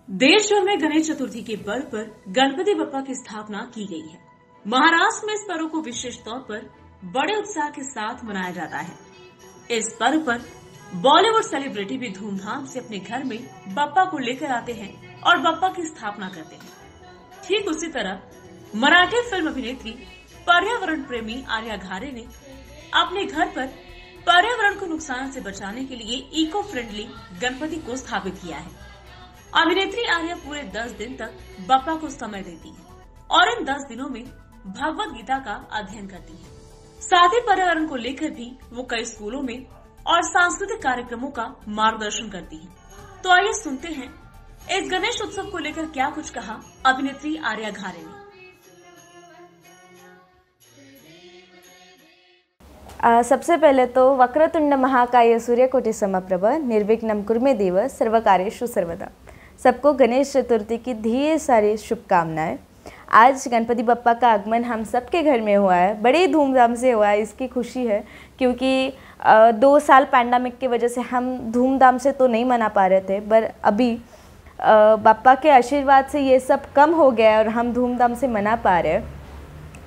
देश भर में गणेश चतुर्थी के पर्व पर गणपति बप्पा की स्थापना की गई है। महाराष्ट्र में इस पर्व को विशेष तौर पर बड़े उत्साह के साथ मनाया जाता है। इस पर्व पर बॉलीवुड सेलिब्रिटी भी धूमधाम से अपने घर में बप्पा को लेकर आते हैं और बप्पा की स्थापना करते हैं। ठीक उसी तरह मराठी फिल्म अभिनेत्री पर्यावरण प्रेमी आर्या घारे ने अपने घर पर पर्यावरण को नुकसान से बचाने के लिए इको फ्रेंडली गणपति को स्थापित किया है। अभिनेत्री आर्या पूरे 10 दिन तक बप्पा को समय देती है और इन 10 दिनों में भगवत गीता का अध्ययन करती है। साथ ही पर्यावरण को लेकर भी वो कई स्कूलों में और सांस्कृतिक कार्यक्रमों का मार्गदर्शन करती है। तो आइए सुनते हैं इस गणेश उत्सव को लेकर क्या कुछ कहा अभिनेत्री आर्या घारे ने। सबसे पहले तो वक्रतुंड महाकाय सूर्यकोटि समप्रभ निर्विघ्नं कुरु देव सर्वकार्येषु सर्वदा। सबको गणेश चतुर्थी की ढेर सारी शुभकामनाएं। आज गणपति बप्पा का आगमन हम सबके घर में हुआ है, बड़े धूमधाम से हुआ है। इसकी खुशी है क्योंकि 2 साल पैंडेमिक की वजह से हम धूमधाम से तो नहीं मना पा रहे थे, पर अभी बप्पा के आशीर्वाद से ये सब कम हो गया और हम धूमधाम से मना पा रहे हैं।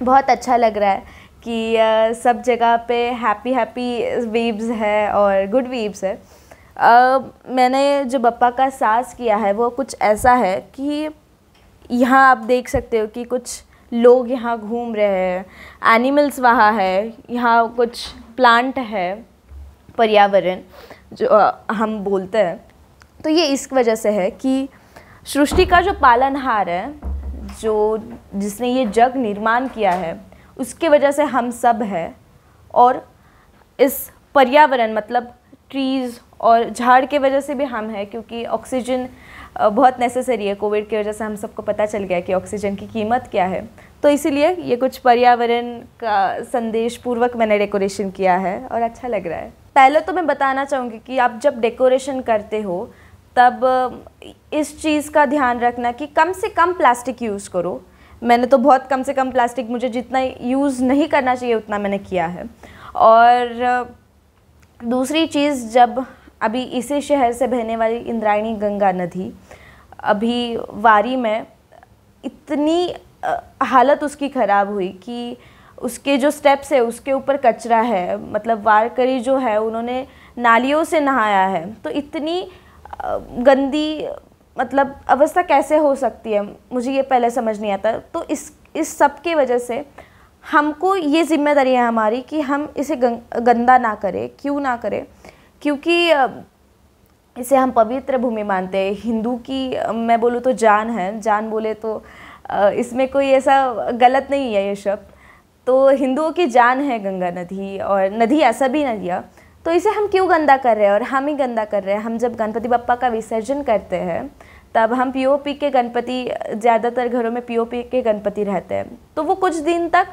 बहुत अच्छा लग रहा है कि सब जगह पे हैप्पी वेव्स है और गुड वेव्स है। मैंने जो बप्पा का साज किया है वो कुछ ऐसा है कि यहाँ आप देख सकते हो कि कुछ लोग यहाँ घूम रहे हैं, एनिमल्स वहाँ है, यहाँ कुछ प्लांट है, पर्यावरण जो हम बोलते हैं। तो ये इस वजह से है कि सृष्टि का जो पालनहार है, जो जिसने ये जग निर्माण किया है, उसके वजह से हम सब हैं। और इस पर्यावरण मतलब ट्रीज़ और झाड़ के वजह से भी हम हैं, क्योंकि ऑक्सीजन बहुत नेसेसरी है। कोविड की वजह से हम सबको पता चल गया कि ऑक्सीजन की कीमत क्या है। तो इसीलिए ये कुछ पर्यावरण का संदेश पूर्वक मैंने डेकोरेशन किया है और अच्छा लग रहा है। पहले तो मैं बताना चाहूँगी कि आप जब डेकोरेशन करते हो तब इस चीज़ का ध्यान रखना कि कम से कम प्लास्टिक यूज़ करो। मैंने तो बहुत कम से कम प्लास्टिक, मुझे जितना यूज़ नहीं करना चाहिए उतना मैंने किया है। और दूसरी चीज़, जब अभी इसी शहर से बहने वाली इंद्रायणी गंगा नदी अभी वारी में इतनी हालत उसकी ख़राब हुई कि उसके जो स्टेप्स है उसके ऊपर कचरा है, मतलब वारकरी जो है उन्होंने नालियों से नहाया है। तो इतनी गंदी मतलब अवस्था कैसे हो सकती है, मुझे ये पहले समझ नहीं आता। तो इस सब की वजह से हमको ये जिम्मेदारी है हमारी कि हम इसे गंदा ना करें। क्यों ना करें? क्योंकि इसे हम पवित्र भूमि मानते हैं। हिंदू की मैं बोलूँ तो जान है, जान बोले तो इसमें कोई ऐसा गलत नहीं है ये शब्द। तो हिंदुओं की जान है गंगा नदी, और नदी ऐसा भी नदियाँ। तो इसे हम क्यों गंदा कर रहे हैं? और हम ही गंदा कर रहे हैं। हम जब गणपति बप्पा का विसर्जन करते हैं तब हम पीओपी के गणपति, ज़्यादातर घरों में पीओपी के गणपति रहते हैं, तो वो कुछ दिन तक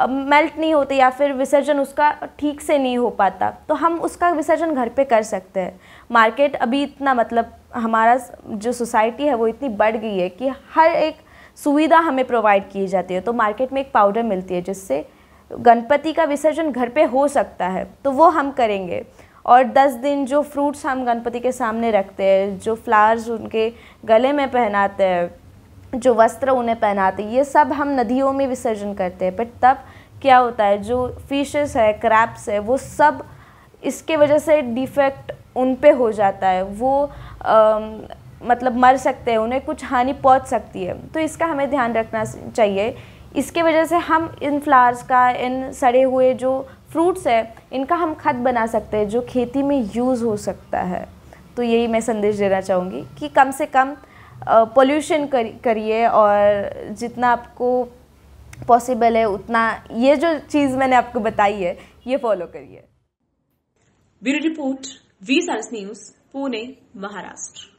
मेल्ट नहीं होते या फिर विसर्जन उसका ठीक से नहीं हो पाता। तो हम उसका विसर्जन घर पे कर सकते हैं। मार्केट अभी इतना, मतलब हमारा जो सोसाइटी है वो इतनी बढ़ गई है कि हर एक सुविधा हमें प्रोवाइड की जाती है। तो मार्केट में एक पाउडर मिलती है जिससे गणपति का विसर्जन घर पे हो सकता है, तो वो हम करेंगे। और 10 दिन जो फ्रूट्स हम गणपति के सामने रखते हैं, जो फ्लावर्स उनके गले में पहनाते हैं, जो वस्त्र उन्हें पहनाते हैं, ये सब हम नदियों में विसर्जन करते हैं। पर तब क्या होता है, जो फिशेस है, क्रैब्स है, वो सब इसके वजह से डिफेक्ट उन पे हो जाता है। वो मतलब मर सकते हैं, उन्हें कुछ हानि पहुंच सकती है। तो इसका हमें ध्यान रखना चाहिए। इसके वजह से हम इन फ्लावर्स का, इन सड़े हुए जो फ्रूट्स है, इनका हम खाद बना सकते हैं जो खेती में यूज़ हो सकता है। तो यही मैं संदेश देना चाहूँगी कि कम से कम पोल्यूशन करिए और जितना आपको पॉसिबल है उतना ये जो चीज़ मैंने आपको बताई है ये फॉलो करिए। Bureau report, V news, Pune, Maharashtra.